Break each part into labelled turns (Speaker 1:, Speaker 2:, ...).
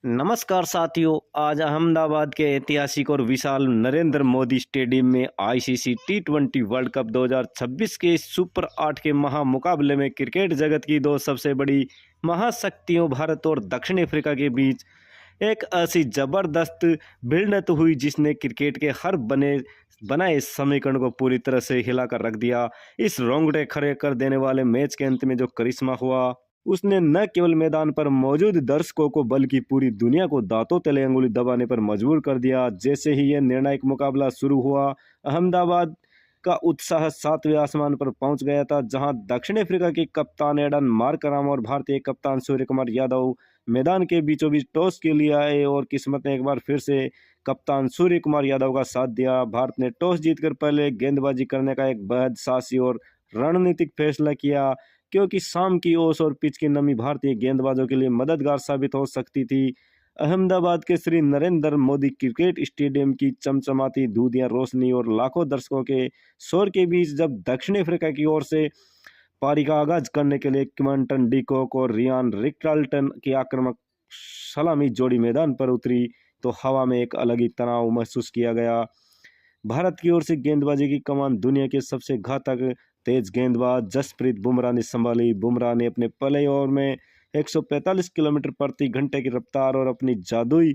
Speaker 1: नमस्कार साथियों। आज अहमदाबाद के ऐतिहासिक और विशाल नरेंद्र मोदी स्टेडियम में आईसीसी टी20 वर्ल्ड कप 2026 के सुपर 8 के महामुकाबले में क्रिकेट जगत की दो सबसे बड़ी महाशक्तियों भारत और दक्षिण अफ्रीका के बीच एक ऐसी जबरदस्त भिड़ंत हुई जिसने क्रिकेट के हर बनाए समीकरण को पूरी तरह से हिलाकर रख दिया। इस रोंगटे खड़े कर देने वाले मैच के अंत में जो करिश्मा हुआ उसने न केवल मैदान पर मौजूद दर्शकों को बल्कि पूरी दुनिया को दांतों तले अंगुली दबाने पर मजबूर कर दिया। जैसे ही यह निर्णायक मुकाबला शुरू हुआ, अहमदाबाद का उत्साह सातवें आसमान पर पहुंच गया था, जहां दक्षिण अफ्रीका के कप्तान एडन मार्करम और भारतीय कप्तान सूर्य कुमार यादव मैदान के बीचों बीच टॉस के लिए आए और किस्मत ने एक बार फिर से कप्तान सूर्य कुमार यादव का साथ दिया। भारत ने टॉस जीतकर पहले गेंदबाजी करने का एक बेहद साहसी और रणनीतिक फैसला किया, क्योंकि शाम की ओस और पिच की नमी भारतीय गेंदबाजों के लिए मददगार साबित हो सकती थी। अहमदाबाद के श्री नरेंद्र मोदी क्रिकेट स्टेडियम की चमचमाती दूधियां रोशनी और लाखों दर्शकों के शोर के बीच जब दक्षिण अफ्रीका की ओर से पारी का आगाज करने के लिए क्विंटन डी कॉक और रियान रिकल्टन की आक्रामक सलामी जोड़ी मैदान पर उतरी, तो हवा में एक अलग ही तनाव महसूस किया गया। भारत की ओर से गेंदबाजी की कमान दुनिया के सबसे घातक तेज गेंदबाज जसप्रीत बुमराह ने संभाली। बुमराह ने अपने पहले ओवर में 145 किलोमीटर प्रति घंटे की रफ्तार और अपनी जादुई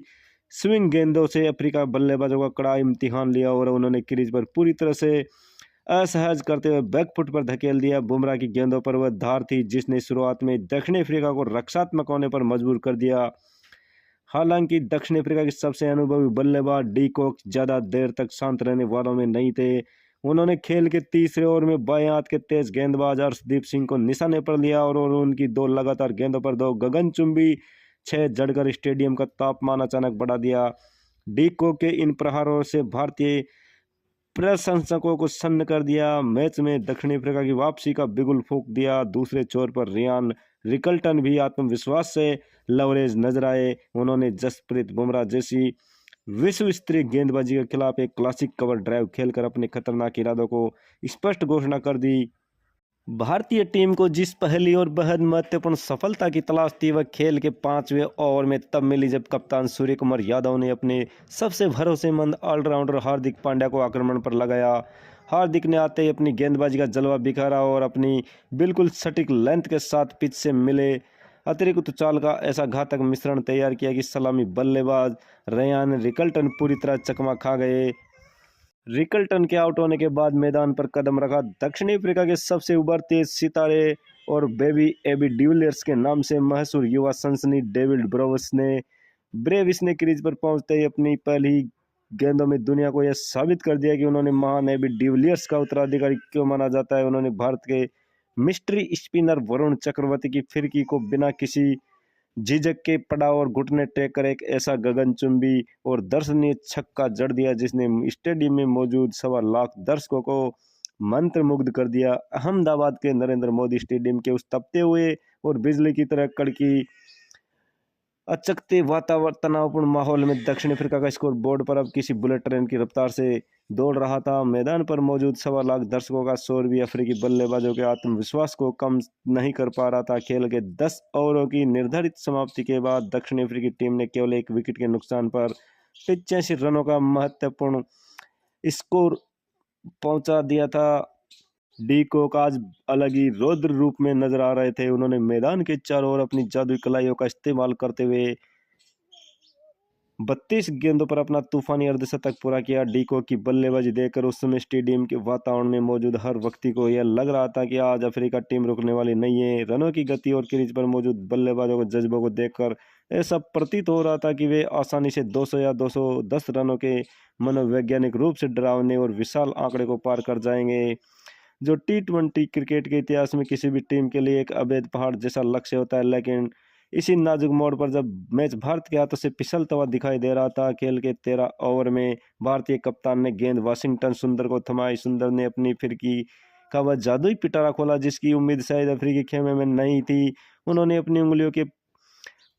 Speaker 1: स्विंग गेंदों से अफ्रीका बल्लेबाजों का कड़ा इम्तिहान लिया और उन्होंने क्रीज पर पूरी तरह से असहज करते हुए बैकफुट पर धकेल दिया। बुमराह की गेंदों पर वह धार थी जिसने शुरुआत में दक्षिण अफ्रीका को रक्षात्मक होने पर मजबूर कर दिया। हालांकि दक्षिण अफ्रीका के सबसे अनुभवी बल्लेबाज डी कॉक ज्यादा देर तक शांत रहने वालों में नहीं थे। उन्होंने खेल के तीसरे ओवर में बाएं हाथ के तेज गेंदबाज अर्शदीप सिंह को निशाने पर लिया और उनकी दो लगातार गेंदों पर दो गगनचुंबी छह जड़कर स्टेडियम का तापमान अचानक बढ़ा दिया। डी कॉक के इन प्रहारों से भारतीय प्रशंसकों को सन्न कर दिया। मैच में दक्षिण अफ्रीका की वापसी का बिगुल फूंक दिया। दूसरे छोर पर रियान रिकल्टन भी आत्मविश्वास से लवरेज नजर आए। उन्होंने जसप्रीत बुमराह जैसी विश्व स्तरीय गेंदबाजी के खिलाफ एक क्लासिक कवर ड्राइव खेलकर अपने खतरनाक इरादों को स्पष्ट घोषणा कर दी। भारतीय टीम को जिस पहली और बेहद महत्वपूर्ण सफलता की तलाश थी वह खेल के 5वें ओवर में तब मिली जब कप्तान सूर्य कुमार यादव ने अपने सबसे भरोसेमंद ऑलराउंडर हार्दिक पांड्या को आक्रमण पर लगाया। हार्दिक ने आते ही अपनी गेंदबाजी का जलवा बिखारा और अपनी बिल्कुल सटीक लेंथ के साथ पिच से मिले अतिरिक्त उछाल का ऐसा घातक मिश्रण तैयार किया कि सलामी बल्लेबाज रेयान रिकल्टन पूरी तरह चकमा खा गए। रिकल्टन के आउट होने के बाद मैदान पर कदम रखा दक्षिणी अफ्रीका के सबसे उभरते सितारे और बेबी एबी डिविलियर्स के नाम से मशहूर युवा सनसनी डेविड ब्रेविस ने क्रीज पर पहुंचते ही अपनी पहली गेंदों में दुनिया को यह साबित कर दिया कि उन्होंने महान एबी डिविलियर्स का उत्तराधिकारी क्यों माना जाता है। उन्होंने भारत के मिस्ट्री स्पिनर वरुण चक्रवर्ती की फिरकी को बिना किसी झिझक के पड़ा और घुटने टेक कर एक ऐसा गगनचुंबी और दर्शनीय छक्का जड़ दिया जिसने स्टेडियम में मौजूद 1.25 लाख दर्शकों को मंत्रमुग्ध कर दिया। अहमदाबाद के नरेंद्र मोदी स्टेडियम के उस तपते हुए और बिजली की तरह कड़की अचकते वातावरण तनावपूर्ण माहौल में दक्षिण अफ्रीका का स्कोर बोर्ड पर अब किसी बुलेट ट्रेन की रफ्तार से दौड़ रहा था। मैदान पर मौजूद 1.25 लाख दर्शकों का शोर भी अफ्रीकी बल्लेबाजों के आत्मविश्वास को कम नहीं कर पा रहा था। खेल के 10 ओवरों की निर्धारित समाप्ति के बाद दक्षिण अफ्रीकी टीम ने केवल एक विकेट के नुकसान पर 85 रनों का महत्वपूर्ण स्कोर पहुंचा दिया था। डी कॉक आज अलग ही रौद्र रूप में नजर आ रहे थे। उन्होंने मैदान के चारों ओर अपनी जादुई कलाइयों का इस्तेमाल करते हुए 32 गेंदों पर अपना तूफानी अर्धशतक पूरा किया। डी कॉक की बल्लेबाजी देखकर उस समय स्टेडियम के वातावरण में मौजूद हर व्यक्ति को यह लग रहा था कि आज अफ्रीका टीम रुकने वाली नहीं है। रनों की गति और क्रीज पर मौजूद बल्लेबाजों के जज्बों को देखकर ऐसा प्रतीत हो रहा था कि वे आसानी से 200 या 210 रनों के मनोवैज्ञानिक रूप से डरावने और विशाल आंकड़े को पार कर जाएंगे, जो टी20 क्रिकेट के इतिहास में किसी भी टीम के लिए एक अवैध पहाड़ जैसा लक्ष्य होता है। लेकिन इसी नाजुक मोड़ पर जब मैच भारत के हाथों से फिसलता हुआ दिखाई दे रहा था, खेल के 13 ओवर में भारतीय कप्तान ने गेंद वाशिंगटन सुंदर को थमाई। सुंदर ने अपनी फिरकी का वह जादुई पिटारा खोला जिसकी उम्मीद शायद अफ्रीकी खेमे में नहीं थी। उन्होंने अपनी उंगलियों के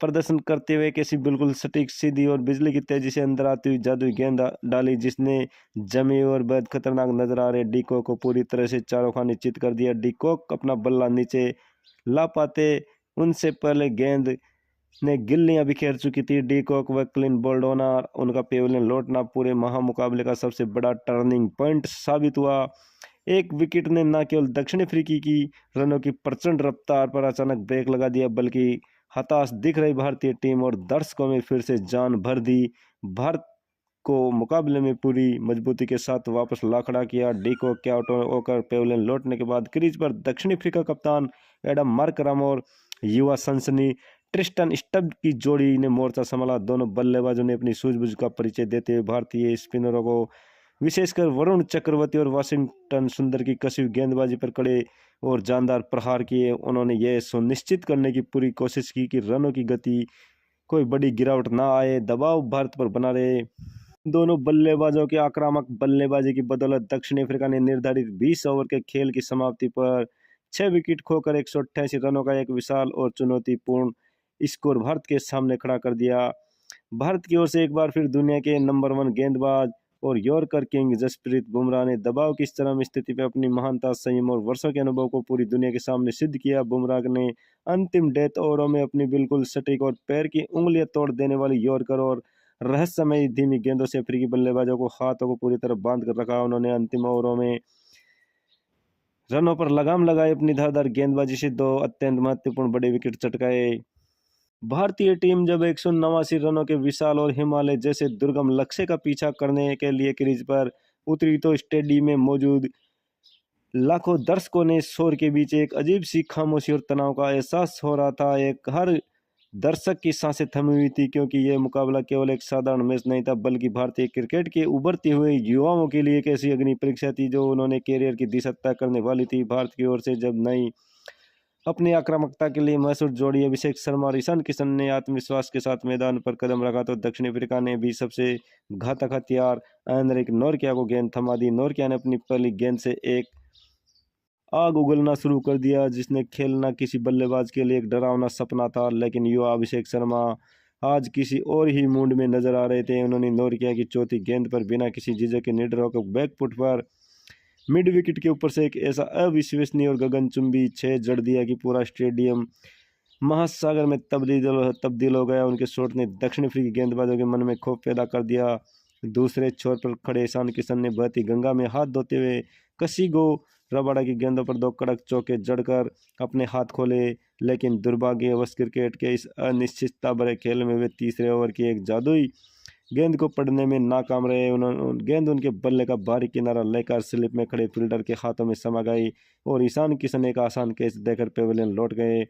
Speaker 1: प्रदर्शन करते हुए कैसी बिल्कुल सटीक सीधी और बिजली की तेजी से अंदर आती हुई जादुई गेंद डाली जिसने जमी और बेहद खतरनाक नजर आ रहे डी कॉक को पूरी तरह से चारों खाने चित कर दिया। डी कॉक अपना बल्ला नीचे ला पाते उनसे पहले गेंद ने गिल्लियां बिखेर चुकी थी। डी कॉक व क्लिन बोल्ड होना, उनका पेविलियन लौटना पूरे महामुकाबले का सबसे बड़ा टर्निंग पॉइंट साबित हुआ। एक विकेट ने न केवल दक्षिण अफ्रीकी की रनों की प्रचंड रफ्तार पर अचानक ब्रेक लगा दिया, बल्कि हताश दिख रही भारतीय टीम और दर्शकों में फिर से जान भर दी। भारत को मुकाबले में पूरी मजबूती के साथ वापस ला खड़ा किया। डी को के आउट होकर पेविलियन लौटने के बाद क्रीज पर दक्षिण अफ्रीका कप्तान एडम मार्करम और युवा सनसनी ट्रिस्टन स्टब्ड की जोड़ी ने मोर्चा संभाला। दोनों बल्लेबाजों ने अपनी सूझबूझ का परिचय देते हुए भारतीय स्पिनरों को, विशेषकर वरुण चक्रवर्ती और वाशिंगटन सुंदर की कसी हुई गेंदबाजी पर कड़े और जानदार प्रहार किए। उन्होंने यह सुनिश्चित करने की पूरी कोशिश की कि रनों की गति कोई बड़ी गिरावट ना आए, दबाव भारत पर बना रहे। दोनों बल्लेबाजों की आक्रामक बल्लेबाजी की बदौलत दक्षिण अफ्रीका ने निर्धारित 20 ओवर के खेल की समाप्ति पर 6 विकेट खोकर 188 रनों का एक विशाल और चुनौतीपूर्ण स्कोर भारत के सामने खड़ा कर दिया। भारत की ओर से एक बार फिर दुनिया के नंबर 1 गेंदबाज और यॉर्कर किंग जसप्रीत बुमराह ने दबाव की इस चरम स्थिति में अपनी महानता, संयम और वर्षों के अनुभव को पूरी दुनिया के सामने सिद्ध किया। बुमराह ने अंतिम डेथ ओवरों में अपनी बिल्कुल सटीक और पैर की उंगलियां तोड़ देने वाली यॉर्कर और रहस्यमय धीमी गेंदों से अफ्रीकी बल्लेबाजों को हाथों को पूरी तरह बांध कर रखा। उन्होंने अंतिम ओवरों में रनों पर लगाम लगाई, अपनी धारदार गेंदबाजी से 2 अत्यंत महत्वपूर्ण बड़े विकेट चटकाए। भारतीय टीम जब 189 रनों के विशाल और हिमालय जैसे दुर्गम लक्ष्य का पीछा करने के लिए क्रीज पर उतरी तो स्टेडियम में मौजूद लाखों दर्शकों ने शोर के बीच एक अजीब सी खामोशी और तनाव का एहसास हो रहा था। एक हर दर्शक की सांसें थमी हुई थी, क्योंकि यह मुकाबला केवल एक साधारण मैच नहीं था, बल्कि भारतीय क्रिकेट के उभरते हुए युवाओं के लिए एक ऐसी अग्नि परीक्षा थी जो उन्होंने कैरियर की दिशा तय करने वाली थी। भारत की ओर से जब नई अपनी आक्रामकता के लिए मशहूर जोड़ी अभिषेक शर्मा और ईशान किशन ने आत्मविश्वास के साथ मैदान पर कदम रखा, तो दक्षिण अफ्रीका ने भी सबसे घातक हथियार एनरिक नोरकिया को गेंद थमा दी। नोरकिया ने अपनी पहली गेंद से एक आग उगलना शुरू कर दिया, जिसने खेलना किसी बल्लेबाज के लिए एक डरावना सपना था। लेकिन युवा अभिषेक शर्मा आज किसी और ही मूड में नजर आ रहे थे। उन्होंने नोरकिया की चौथी गेंद पर बिना किसी झिझक के निडर होकर बैकफुट पर मिड विकेट के ऊपर से एक ऐसा अविश्वसनीय और गगनचुंबी 6 जड़ दिया कि पूरा स्टेडियम महासागर में तब्दील हो गया। उनके शॉट ने दक्षिण अफ्रीकी गेंदबाजों के मन में खौफ पैदा कर दिया। दूसरे छोर पर खड़े ईशान किशन ने बहती गंगा में हाथ धोते हुए कसिगो रबाडा की गेंदों पर 2 कड़क चौके जड़कर अपने हाथ खोले। लेकिन दुर्भाग्यवश क्रिकेट के इस अनिश्चितता भरे खेल में वे तीसरे ओवर की एक जादुई गेंद को पढ़ने में नाकाम रहे। उन्होंने गेंद उनके बल्ले का बाहरी किनारा लेकर स्लिप में खड़े फील्डर के हाथों में समा गई और ईशान किशन एक आसान कैच देकर पेविलियन लौट गए।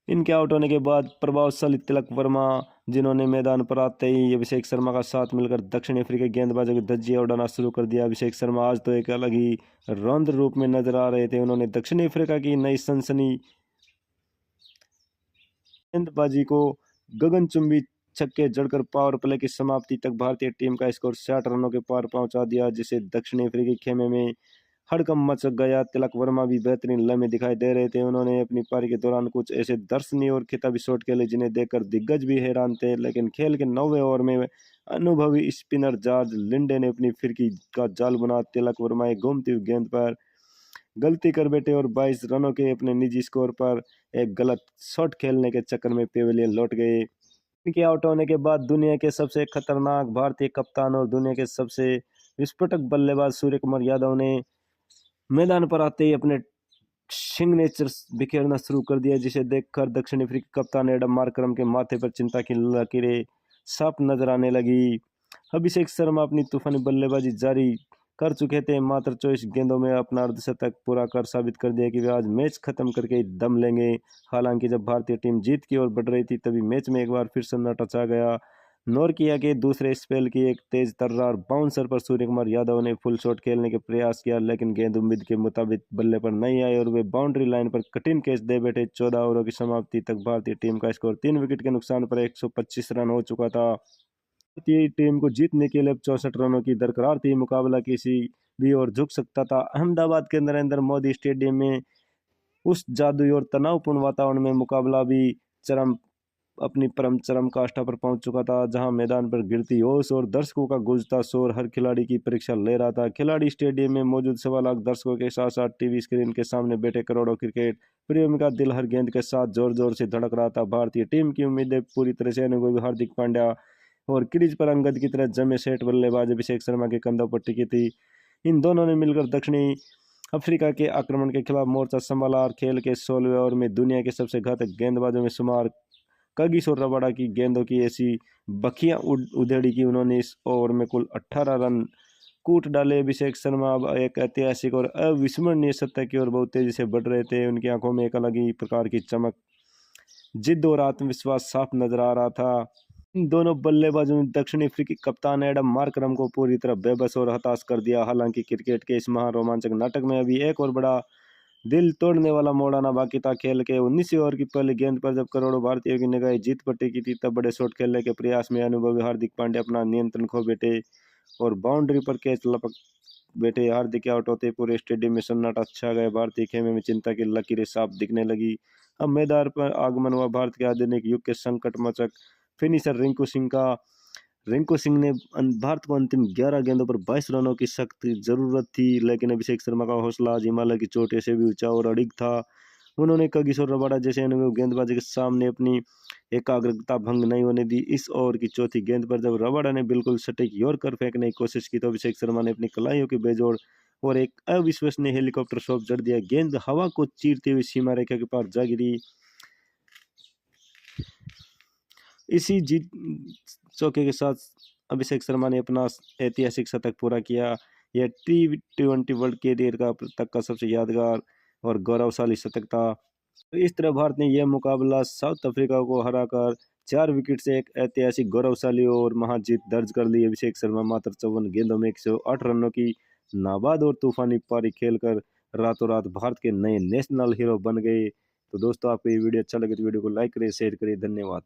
Speaker 1: इनके आउट होने के बाद प्रभावशाली तिलक वर्मा, जिन्होंने मैदान पर आते ही अभिषेक शर्मा का साथ मिलकर दक्षिण अफ्रीकी गेंदबाजों की धज्जियां उड़ाना शुरू कर दिया। अभिषेक शर्मा आज तो एक अलग ही रौद्र रूप में नजर आ रहे थे। उन्होंने दक्षिण अफ्रीका की नई सनसनी गेंदबाजी को गगनचुंबी छक्के जड़कर पावर प्ले की समाप्ति तक भारतीय टीम का स्कोर 60 रनों के पार पहुंचा दिया, जिसे दक्षिण अफ्रीकी खेमे में हड़कंप मच गया। तिलक वर्मा भी बेहतरीन लम्हे दिखाई दे रहे थे। उन्होंने अपनी पारी के दौरान कुछ ऐसे दर्शनीय और खिताबी शॉट खेले जिन्हें देखकर दिग्गज भी हैरान थे। लेकिन खेल के 9वें ओवर में अनुभवी स्पिनर जॉर्ज लिंडे ने अपनी फिरकी का जाल बना तिलक वर्मा एक घूमती हुई गेंद पर गलती कर बैठे और 22 रनों के अपने निजी स्कोर पर एक गलत शॉट खेलने के चक्कर में पेविलियन लौट गए। इनके आउट होने के बाद दुनिया के सबसे खतरनाक भारतीय कप्तान और दुनिया के सबसे विस्फोटक बल्लेबाज सूर्य कुमार यादव ने मैदान पर आते ही अपने सिग्नेचर बिखेरना शुरू कर दिया, जिसे देखकर दक्षिण अफ्रीकी कप्तान एडम मार्करम के माथे पर चिंता की लकीरें साफ नजर आने लगी। अभिषेक शर्मा अपनी तूफानी बल्लेबाजी जारी कर चुके थे। मात्र 24 गेंदों में अपना अर्धशतक पूरा कर साबित कर दिया कि वे आज मैच खत्म करके ही दम लेंगे। हालांकि जब भारतीय टीम जीत की ओर बढ़ रही थी, तभी मैच में एक बार फिर सन्नाटा छा गया। नोरकिया के दूसरे स्पेल की एक तेज तर्रार बाउंसर पर सूर्य कुमार यादव ने फुल शॉट खेलने के प्रयास किया, लेकिन गेंद उम्मीद के मुताबिक बल्ले पर नहीं आई और वे बाउंड्री लाइन पर कठिन कैच दे बैठे। 14 ओवरों की समाप्ति तक भारतीय टीम का स्कोर 3 विकेट के नुकसान पर 125 रन हो चुका था। भारतीय टीम को जीतने के लिए अब 64 रनों की दरकार थी। मुकाबला किसी भी और झुक सकता था। अहमदाबाद के नरेंद्र मोदी स्टेडियम में उस जादुई और तनावपूर्ण वातावरण में मुकाबला भी चरम अपनी परम चरम काष्ठा पर पहुंच चुका था, जहां मैदान पर गिरती ओस और दर्शकों का गूंजता शोर हर खिलाड़ी की परीक्षा ले रहा था। खिलाड़ी स्टेडियम में मौजूद 1.25 लाख दर्शकों के साथ साथ टीवी स्क्रीन के सामने बैठे करोड़ों क्रिकेट प्रेमी का दिल हर गेंद के साथ जोर जोर से धड़क रहा था। भारतीय टीम की उम्मीदें पूरी तरह से अनुभवी हार्दिक पांड्या और क्रीज पर अंगद की तरह जमे सेठ बल्लेबाज अभिषेक शर्मा के कंधों पर टिकी थी। इन दोनों ने मिलकर दक्षिणी अफ्रीका के आक्रमण के खिलाफ मोर्चा संभाला और खेल के 16वें ओवर में दुनिया के सबसे घातक गेंदबाजों में शुमार कगिसो रबाडा की गेंदों की ऐसी बखियां उधेड़ी कि उन्होंने इस ओवर में कुल 18 रन कूट डाले। अभिषेक शर्मा अब एक ऐतिहासिक और अविस्मरणीय सत्ता की ओर बहुत तेजी से बढ़ रहे थे। उनकी आंखों में एक अलग ही प्रकार की चमक, जिद्द और आत्मविश्वास साफ नजर आ रहा था। इन दोनों बल्लेबाजों ने दक्षिण अफ्रीकी कप्तान एडम मार्करम को पूरी तरह बेबस और हताश कर दिया। हालांकि क्रिकेट के इस महारोमांचक नाटक में अभी एक और बड़ा दिल तोड़ने वाला मोड़ आना बाकी था। खेल के 19वें ओवर की पहली गेंद पर जब करोड़ों भारतीयों की निगाहें जीत पर टिकी थी, तब बड़े शॉट खेलने के प्रयास में अनुभवी हार्दिक पांड्या अपना नियंत्रण खो बैठे और बाउंड्री पर कैच लपक बैठे। हार्दिक आउट होते पूरे स्टेडियम में सन्नाटा छा गया। भारतीय खेमे में चिंता की लकीरें साफ दिखने लगी। अब मैदान पर आगमन हुआ भारत के आधुनिक युग के संकट मोचक फिनिशर रिंकू सिंह का। रिंकू सिंह ने भारत को अंतिम 11 गेंदों पर 22 रनों की सख्त जरूरत थी, लेकिन अभिषेक शर्मा का हौसला आज हिमालय की चोटी से भी ऊंचा और अडिग था। उन्होंने कगिसो रबाडा जैसे अनुभवी गेंदबाज के सामने अपनी एकाग्रता भंग नहीं होने दी। इस ओवर की चौथी गेंद पर जब रबाडा ने बिल्कुल सटीक यॉर्कर फेंकने की कोशिश की, तो अभिषेक शर्मा ने अपनी कलाइयों के बेजोड़ और एक अविश्वसनीय हेलीकॉप्टर शॉट जड़ दिया। गेंद हवा को चीरती हुई सीमा रेखा के पार जा गिरी। इसी जीत चौके के साथ अभिषेक शर्मा ने अपना ऐतिहासिक शतक पूरा किया। यह T20 वर्ल्ड कैरियर का अब तक का सबसे यादगार और गौरवशाली शतक था। तो इस तरह भारत ने यह मुकाबला साउथ अफ्रीका को हराकर 4 विकेट से एक ऐतिहासिक गौरवशाली और महाजीत दर्ज कर ली। अभिषेक शर्मा मात्र 54 गेंदों में 108 रनों की नाबाद और तूफानी पारी खेलकर रातों रात भारत के नए नेशनल हीरो बन गए। तो दोस्तों, आपको ये वीडियो अच्छा लगे तो वीडियो को लाइक करिए, शेयर करिए। धन्यवाद।